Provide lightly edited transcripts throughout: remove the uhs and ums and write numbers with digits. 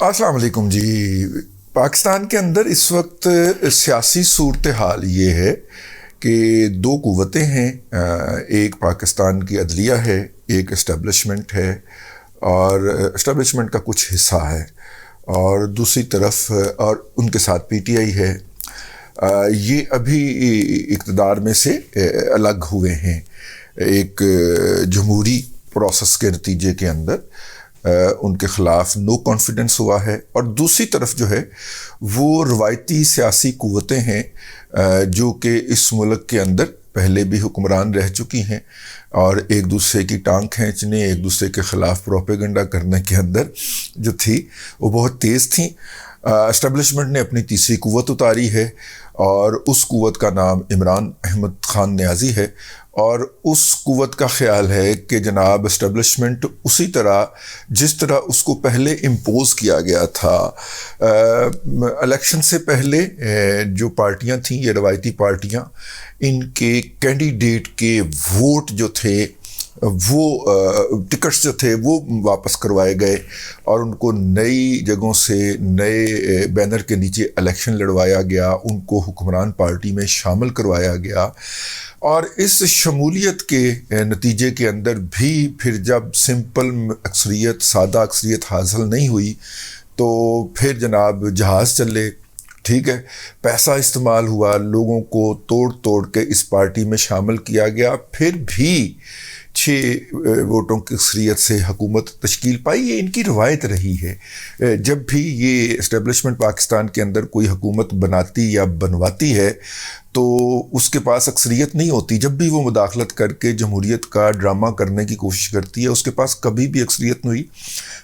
السلام علیکم جی۔ پاکستان کے اندر اس وقت سیاسی صورتحال یہ ہے کہ دو قوتیں ہیں، ایک پاکستان کی عدلیہ ہے، ایک اسٹیبلشمنٹ ہے اور اسٹیبلشمنٹ کا کچھ حصہ ہے، اور دوسری طرف اور ان کے ساتھ پی ٹی آئی ہے۔ یہ ابھی اقتدار میں سے الگ ہوئے ہیں ایک جمہوری پروسیس کے نتیجے کے اندر۔ ان کے خلاف نو کانفیڈنس ہوا ہے، اور دوسری طرف جو ہے وہ روایتی سیاسی قوتیں ہیں جو کہ اس ملک کے اندر پہلے بھی حکمران رہ چکی ہیں اور ایک دوسرے کی ٹانگ کھینچنے، ایک دوسرے کے خلاف پروپیگنڈا کرنے کے اندر جو تھی وہ بہت تیز تھیں۔ اسٹیبلشمنٹ نے اپنی تیسری قوت اتاری ہے اور اس قوت کا نام عمران احمد خان نیازی ہے، اور اس قوت کا خیال ہے کہ جناب اسٹیبلشمنٹ اسی طرح جس طرح اس کو پہلے امپوز کیا گیا تھا الیکشن سے پہلے، جو پارٹیاں تھیں یہ روایتی پارٹیاں، ان کے کینڈیڈیٹ کے ووٹ جو تھے وہ ٹکٹس جو تھے وہ واپس کروائے گئے اور ان کو نئی جگہوں سے نئے بینر کے نیچے الیکشن لڑوایا گیا، ان کو حکمران پارٹی میں شامل کروایا گیا۔ اور اس شمولیت کے نتیجے کے اندر بھی پھر جب سمپل اکثریت، سادہ اکثریت حاصل نہیں ہوئی تو پھر جناب جہاز چلے، ٹھیک ہے، پیسہ استعمال ہوا، لوگوں کو توڑ توڑ کے اس پارٹی میں شامل کیا گیا، پھر بھی 6 ووٹوں کی اکثریت سے حکومت تشکیل پائی۔ یہ ان کی روایت رہی ہے، جب بھی یہ اسٹیبلشمنٹ پاکستان کے اندر کوئی حکومت بناتی یا بنواتی ہے تو اس کے پاس اکثریت نہیں ہوتی، جب بھی وہ مداخلت کر کے جمہوریت کا ڈرامہ کرنے کی کوشش کرتی ہے اس کے پاس کبھی بھی اکثریت نہیں ہوئی۔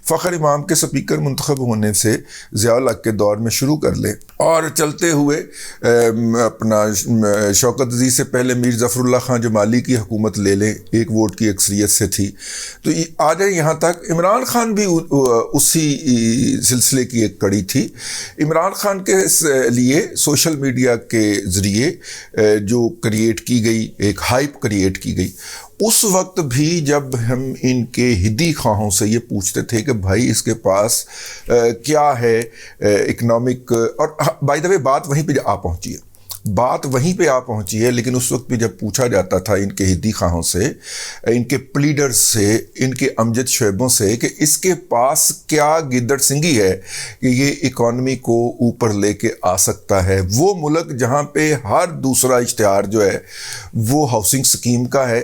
فخر امام کے سپیکر منتخب ہونے سے ضیاء الحق کے دور میں شروع کر لیں اور چلتے ہوئے اپنا شوکت عزیز سے پہلے میر ظفر اللہ خان جمالی کی حکومت لے لیں، 1 ووٹ کی اکثریت سے تھی، تو آ جائیں یہاں تک۔ عمران خان بھی اسی سلسلے کی ایک کڑی تھی۔ عمران خان کے لیے سوشل میڈیا کے ذریعے جو کریٹ کی گئی، ایک ہائپ کریٹ کی گئی، اس وقت بھی جب ہم ان کے ہدی خواہوں سے یہ پوچھتے تھے کہ بھائی اس کے پاس کیا ہے اکنامک، اور بائی دا وے بات وہیں پہ آ پہنچی ہے، لیکن اس وقت بھی جب پوچھا جاتا تھا ان کے ہدی خواہوں سے، ان کے پلیڈرز سے، ان کے امجد شعیبوں سے کہ اس کے پاس کیا گدڑ سنگھی ہے کہ یہ اکانومی کو اوپر لے کے آ سکتا ہے، وہ ملک جہاں پہ ہر دوسرا اشتہار جو ہے وہ ہاؤسنگ سکیم کا ہے،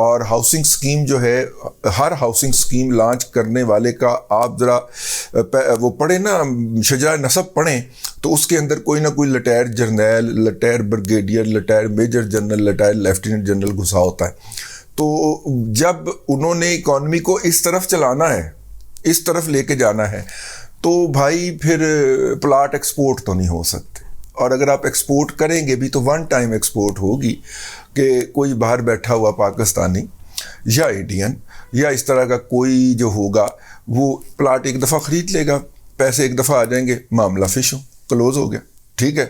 اور ہاؤسنگ سکیم جو ہے، ہر ہاؤسنگ سکیم لانچ کرنے والے کا آپ ذرا وہ پڑھیں نا، شجرہ نسب پڑھیں تو اس کے اندر کوئی نہ کوئی لٹائر جرنیل، retired brigadier, retired major general, retired lieutenant general گھسا ہوتا ہے۔ تو جب انہوں نے اکانومی کو اس طرف چلانا ہے، اس طرف لے کے جانا ہے، تو بھائی پھر پلاٹ ایکسپورٹ تو نہیں ہو سکتے، اور اگر آپ ایکسپورٹ کریں گے بھی تو ون ٹائم ایکسپورٹ ہوگی کہ کوئی باہر بیٹھا ہوا پاکستانی یا انڈین یا اس طرح کا کوئی جو ہوگا وہ پلاٹ ایک دفعہ خرید لے گا، پیسے ایک دفعہ آ جائیں گے، معاملہ فش کلوز ہو گیا، ٹھیک ہے۔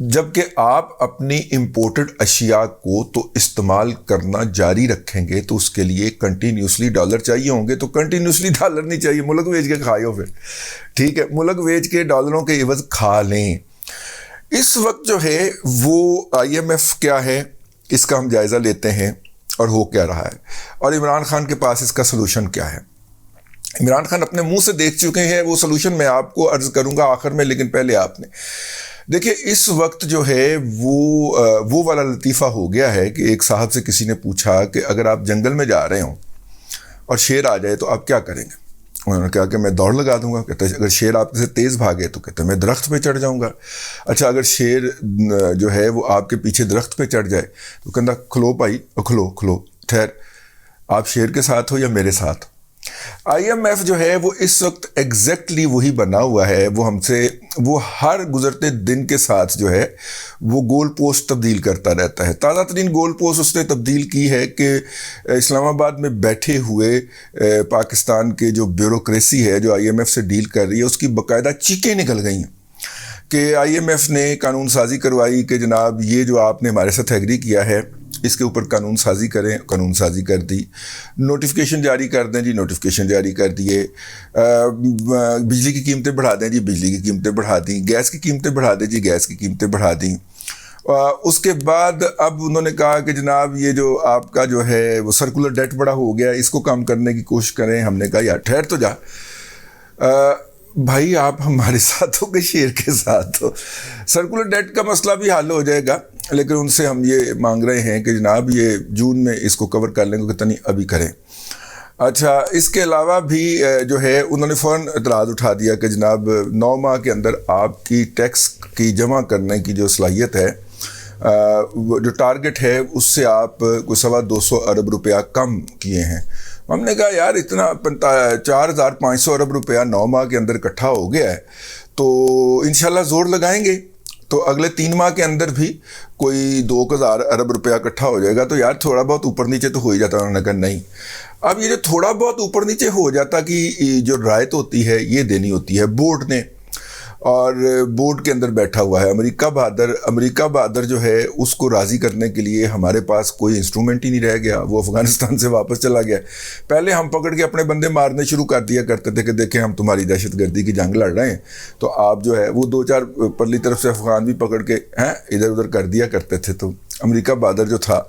جبکہ آپ اپنی امپورٹڈ اشیاء کو تو استعمال کرنا جاری رکھیں گے تو اس کے لیے کنٹینیوسلی ڈالر چاہیے ہوں گے، تو کنٹینیوسلی ڈالر نہیں چاہیے، ملک بیچ کے کھائیو پھر، ٹھیک ہے، ملک بیچ کے ڈالروں کے عوض کھا لیں۔ اس وقت جو ہے وہ IMF کیا ہے اس کا ہم جائزہ لیتے ہیں اور ہو کیا رہا ہے، اور عمران خان کے پاس اس کا سلوشن کیا ہے۔ عمران خان اپنے منہ سے دیکھ چکے ہیں، وہ سلوشن میں آپ کو عرض کروں گا آخر میں، لیکن پہلے آپ نے دیکھیں اس وقت جو ہے وہ والا لطیفہ ہو گیا ہے کہ ایک صاحب سے کسی نے پوچھا کہ اگر آپ جنگل میں جا رہے ہوں اور شیر آ جائے تو آپ کیا کریں گے؟ انہوں نے کہا کہ میں دوڑ لگا دوں گا۔ کہتا ہے اگر شیر آپ سے تیز بھاگے تو کہتا ہے میں درخت پہ چڑھ جاؤں گا۔ اچھا اگر شیر جو ہے وہ آپ کے پیچھے درخت پہ چڑھ جائے تو کہتا کھلو بھائی، کھلو ٹھہر، آپ شیر کے ساتھ ہو یا میرے ساتھ؟ IMF جو ہے وہ اس وقت ایگزیکٹلی وہی بنا ہوا ہے، وہ ہم سے وہ ہر گزرتے دن کے ساتھ جو ہے وہ گول پوسٹ تبدیل کرتا رہتا ہے۔ تازہ ترین گول پوسٹ اس نے تبدیل کی ہے کہ اسلام آباد میں بیٹھے ہوئے پاکستان کے جو بیوروکریسی ہے جو IMF سے ڈیل کر رہی ہے اس کی باقاعدہ چیخیں نکل گئی ہیں کہ IMF نے قانون سازی کروائی کہ جناب یہ جو آپ نے ہمارے ساتھ ایگری کیا ہے اس کے اوپر قانون سازی کریں، قانون سازی کر دی، نوٹیفیکیشن جاری کر دیں جی، نوٹیفیکیشن جاری کر دیے، بجلی کی قیمتیں بڑھا دیں جی، بجلی کی قیمتیں بڑھا دیں، گیس کی قیمتیں بڑھا دیں جی، گیس کی قیمتیں بڑھا دیں۔ اس کے بعد اب انہوں نے کہا کہ جناب یہ جو آپ کا جو ہے وہ سرکولر ڈیٹ بڑا ہو گیا، اس کو کم کرنے کی کوشش کریں۔ ہم نے کہا یار ٹھہر تو جا بھائی، آپ ہمارے ساتھ ہو کہ شیر کے ساتھ ہو؟ سرکولر ڈیٹ کا مسئلہ بھی حل ہو جائے گا، لیکن ان سے ہم یہ مانگ رہے ہیں کہ جناب یہ جون میں اس کو کور کر لیں گے، کتنی ابھی کریں۔ اچھا، اس کے علاوہ بھی جو ہے انہوں نے فوراً اعتراض اٹھا دیا کہ جناب 9 ماہ کے اندر آپ کی ٹیکس کی جمع کرنے کی جو صلاحیت ہے، جو ٹارگٹ ہے اس سے آپ کوئی 225 ارب روپیہ کم کیے ہیں۔ ہم نے کہا یار اتنا 4500 ارب روپیہ 9 ماہ کے اندر اکٹھا ہو گیا ہے، تو انشاءاللہ زور لگائیں گے تو اگلے 3 ماہ کے اندر بھی کوئی 2000 ارب روپیہ اکٹھا ہو جائے گا، تو یار تھوڑا بہت اوپر نیچے تو ہو ہی جاتا۔ انہوں نے کہا نہیں، اب یہ جو تھوڑا بہت اوپر نیچے ہو جاتا کہ جو رعایت ہوتی ہے یہ دینی ہوتی ہے بورڈ نے، اور بورڈ کے اندر بیٹھا ہوا ہے امریکہ بہادر جو ہے اس کو راضی کرنے کے لیے ہمارے پاس کوئی انسٹرومنٹ ہی نہیں رہ گیا، وہ افغانستان سے واپس چلا گیا۔ پہلے ہم پکڑ کے اپنے بندے مارنے شروع کر دیا کرتے تھے کہ دیکھیں ہم تمہاری دہشت گردی کی جنگ لڑ رہے ہیں، تو آپ جو ہے وہ 2-4 پرلی طرف سے افغان بھی پکڑ کے ادھر ادھر کر دیا کرتے تھے، تو امریکہ بہادر جو تھا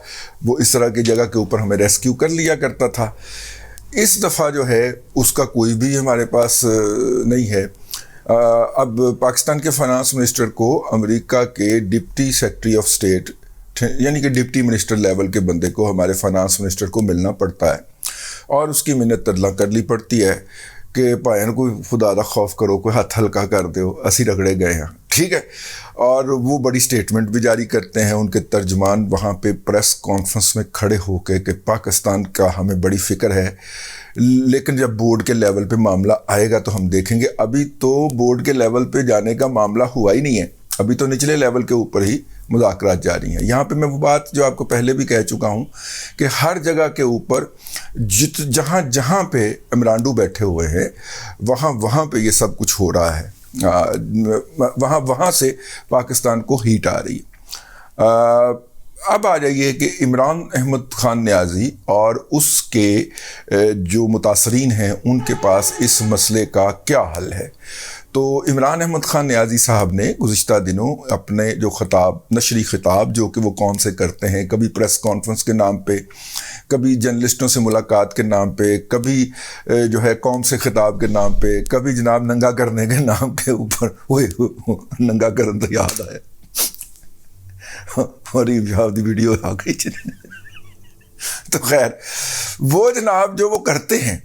وہ اس طرح کی جگہ کے اوپر ہمیں ریسکیو کر لیا کرتا تھا۔ اس دفعہ جو ہے اس کا کوئی بھی ہمارے پاس نہیں ہے۔ اب پاکستان کے فائنانس منسٹر کو امریکہ کے ڈپٹی سیکرٹری آف اسٹیٹ، یعنی کہ ڈپٹی منسٹر لیول کے بندے کو ہمارے فائنانس منسٹر کو ملنا پڑتا ہے، اور اس کی منت ترلا کرنی پڑتی ہے کہ پائن کوئی خدا دا خوف کرو، کوئی ہاتھ ہلکا کر دو، اسی رگڑے گئے ہیں، ٹھیک ہے۔ اور وہ بڑی سٹیٹمنٹ بھی جاری کرتے ہیں، ان کے ترجمان وہاں پہ پریس کانفرنس میں کھڑے ہو کے کہ پاکستان کا ہمیں بڑی فکر ہے، لیکن جب بورڈ کے لیول پہ معاملہ آئے گا تو ہم دیکھیں گے۔ ابھی تو بورڈ کے لیول پہ جانے کا معاملہ ہوا ہی نہیں ہے، ابھی تو نچلے لیول کے اوپر ہی مذاکرات جاری ہیں۔ یہاں پہ میں وہ بات جو آپ کو پہلے بھی کہہ چکا ہوں کہ ہر جگہ کے اوپر جہاں پہ عمرانڈو بیٹھے ہوئے ہیں وہاں پہ یہ سب کچھ ہو رہا ہے، وہاں سے پاکستان کو ہیٹ آ رہی ہے۔ اب آ جائیے کہ عمران احمد خان نیازی اور اس کے جو متاثرین ہیں ان کے پاس اس مسئلے کا کیا حل ہے۔ تو عمران احمد خان نیازی صاحب نے گزشتہ دنوں اپنے جو نشری خطاب جو کہ وہ کون سے کرتے ہیں، کبھی پریس کانفرنس کے نام پہ، کبھی جرنلسٹوں سے ملاقات کے نام پہ، کبھی جو ہے قوم سے خطاب کے نام پہ، کبھی جناب ننگا کرنے کے نام کے اوپر، ننگا کرن تو یاد آیا اور ویڈیو آ گئی۔ تو خیر وہ جناب جو وہ کرتے ہیں،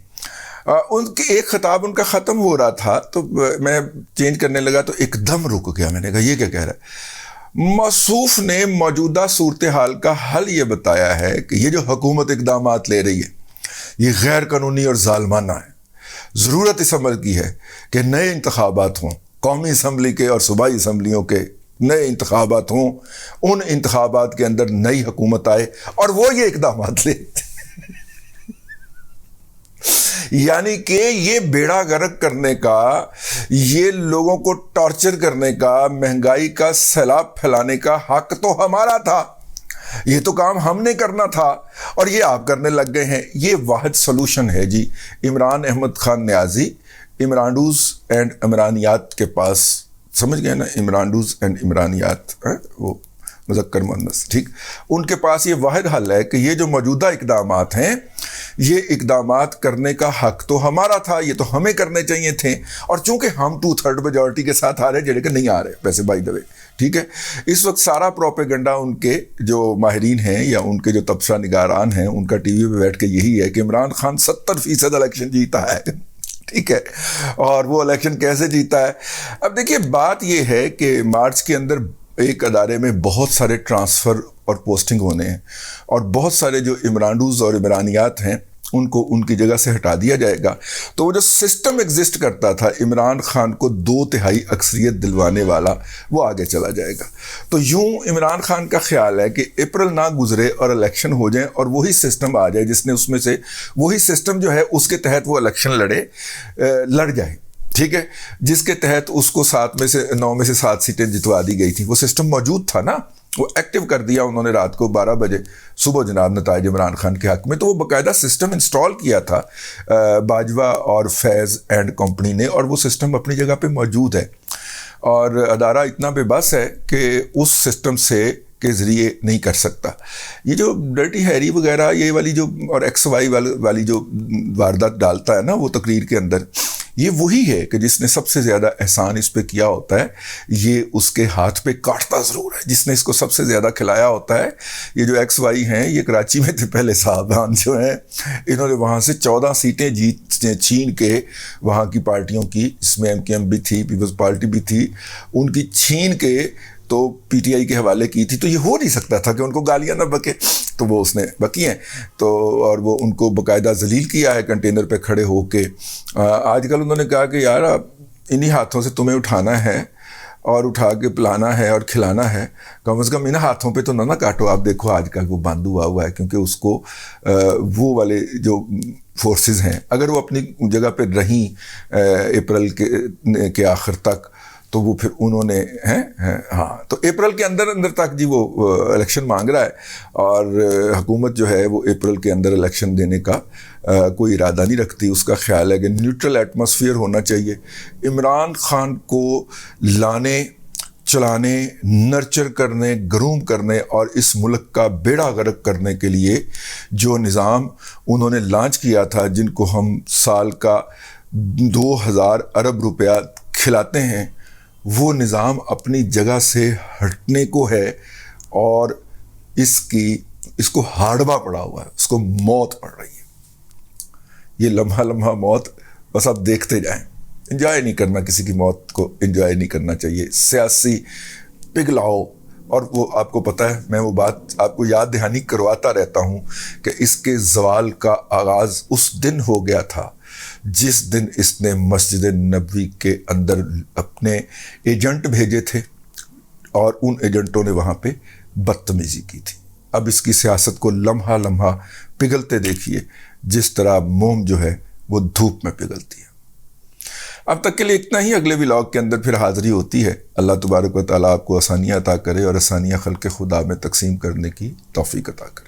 ان کے ایک خطاب ان کا ختم ہو رہا تھا تو میں چینج کرنے لگا تو ایک دم رک گیا، میں نے کہا یہ کیا کہہ رہا ہے۔ موصوف نے موجودہ صورتحال کا حل یہ بتایا ہے کہ یہ جو حکومت اقدامات لے رہی ہے یہ غیر قانونی اور ظالمانہ ہے۔ ضرورت اس عمل کی ہے کہ نئے انتخابات ہوں، قومی اسمبلی کے اور صوبائی اسمبلیوں کے نئے انتخابات ہوں، ان انتخابات کے اندر نئی حکومت آئے اور وہ یہ اقدامات لے۔ یعنی کہ یہ بیڑا غرق کرنے کا، یہ لوگوں کو ٹارچر کرنے کا، مہنگائی کا سیلاب پھیلانے کا حق تو ہمارا تھا، یہ تو کام ہم نے کرنا تھا اور یہ آپ کرنے لگ گئے ہیں۔ یہ واحد سلوشن ہے جی عمران احمد خان نیازی، عمرانڈوز اینڈ عمرانیات کے پاس، سمجھ گئے نا، عمرانڈوز اینڈ عمرانیات، وہ مذکر مؤنث، ٹھیک، ان کے پاس یہ واحد حل ہے کہ یہ جو موجودہ اقدامات ہیں یہ اقدامات کرنے کا حق تو ہمارا تھا، یہ تو ہمیں کرنے چاہیے تھے، اور چونکہ ہم 2/3 میجورٹی کے ساتھ آ رہے جڑے کہ نہیں آ رہے ویسے بائی دا وے، ٹھیک ہے۔ اس وقت سارا پروپیگنڈا ان کے جو ماہرین ہیں یا ان کے جو تبصرہ نگاران ہیں ان کا ٹی وی پہ بیٹھ کے یہی ہے کہ عمران خان 70% الیکشن جیتا ہے، ٹھیک ہے، اور وہ الیکشن کیسے جیتا ہے۔ اب دیکھیے بات یہ ہے کہ مارچ کے اندر ایک ادارے میں بہت سارے ٹرانسفر اور پوسٹنگ ہونے ہیں، اور بہت سارے جو عمرانڈوز اور عمرانیات ہیں ان کو ان کی جگہ سے ہٹا دیا جائے گا۔ تو وہ جو سسٹم ایگزسٹ کرتا تھا عمران خان کو 2/3 اکثریت دلوانے والا، وہ آگے چلا جائے گا۔ تو یوں عمران خان کا خیال ہے کہ اپریل نہ گزرے اور الیکشن ہو جائیں اور وہی سسٹم آ جائے جس نے اس میں سے وہی سسٹم جو ہے اس کے تحت وہ الیکشن لڑ جائے، ٹھیک ہے، جس کے تحت اس کو 9 میں سے 7 سیٹیں جتوا دی گئی تھی۔ وہ سسٹم موجود تھا نا، وہ ایکٹیو کر دیا انہوں نے رات کو 12 بجے صبح جناب نتائج عمران خان کے حق میں. تو وہ باقاعدہ سسٹم انسٹال کیا تھا باجوہ اور فیض اینڈ کمپنی نے, اور وہ سسٹم اپنی جگہ پہ موجود ہے, اور ادارہ اتنا بے بس ہے کہ اس سسٹم سے کے ذریعے نہیں کر سکتا. یہ جو ڈرٹی ہیری وغیرہ یہ والی جو اور ایکس وائی والی جو واردات ڈالتا ہے نا وہ تقریر کے اندر, یہ وہی ہے کہ جس نے سب سے زیادہ احسان اس پہ کیا ہوتا ہے, یہ اس کے ہاتھ پہ کاٹتا ضرور ہے جس نے اس کو سب سے زیادہ کھلایا ہوتا ہے. یہ جو ایکس وائی ہیں یہ کراچی میں تھے پہلے صاحبان جو ہیں, انہوں نے وہاں سے 14 سیٹیں چھین کے وہاں کی پارٹیوں کی, جس میں MKM بھی تھی, پیپلز پارٹی بھی تھی, ان کی چھین کے تو PTI کے حوالے کی تھی. تو یہ ہو نہیں سکتا تھا کہ ان کو گالیاں نہ بکے, تو وہ اس نے بکی ہیں تو, اور وہ ان کو باقاعدہ ذلیل کیا ہے کنٹینر پہ کھڑے ہو کے. آج کل انہوں نے کہا کہ یار انہی ہاتھوں سے تمہیں اٹھانا ہے اور اٹھا کے پلانا ہے اور کھلانا ہے, کم از کم ان ہاتھوں پہ تو نہ کاٹو. آپ دیکھو آج کل وہ بند ہوا ہے کیونکہ اس کو وہ والے جو فورسز ہیں اگر وہ اپنی جگہ پہ رہیں اپریل کے آخر تک, تو وہ پھر انہوں نے ہاں تو اپریل کے اندر تک جی وہ الیکشن مانگ رہا ہے, اور حکومت جو ہے وہ اپریل کے اندر الیکشن دینے کا کوئی ارادہ نہیں رکھتی. اس کا خیال ہے کہ نیوٹرل ایٹماسفیئر ہونا چاہیے. عمران خان کو لانے, چلانے, نرچر کرنے, گروم کرنے اور اس ملک کا بیڑا غرق کرنے کے لیے جو نظام انہوں نے لانچ کیا تھا, جن کو ہم سال کا 2000 ارب روپیہ کھلاتے ہیں, وہ نظام اپنی جگہ سے ہٹنے کو ہے, اور اس کو ہاڑبا پڑا ہوا ہے, اس کو موت پڑ رہی ہے. یہ لمحہ موت بس آپ دیکھتے جائیں. انجوائے نہیں کرنا, کسی کی موت کو انجوائے نہیں کرنا چاہیے. سیاسی پگھلاؤ, اور وہ آپ کو پتہ ہے میں وہ بات آپ کو یاد دہانی کرواتا رہتا ہوں کہ اس کے زوال کا آغاز اس دن ہو گیا تھا جس دن اس نے مسجد نبوی کے اندر اپنے ایجنٹ بھیجے تھے, اور ان ایجنٹوں نے وہاں پہ بدتمیزی کی تھی. اب اس کی سیاست کو لمحہ پگھلتے دیکھیے جس طرح موم جو ہے وہ دھوپ میں پگھلتی ہے. اب تک کے لیے اتنا ہی. اگلے ولاگ کے اندر پھر حاضری ہوتی ہے. اللہ تبارک و تعالیٰ آپ کو آسانیاں عطا کرے اور آسانیاں خلق خدا میں تقسیم کرنے کی توفیق عطا کرے.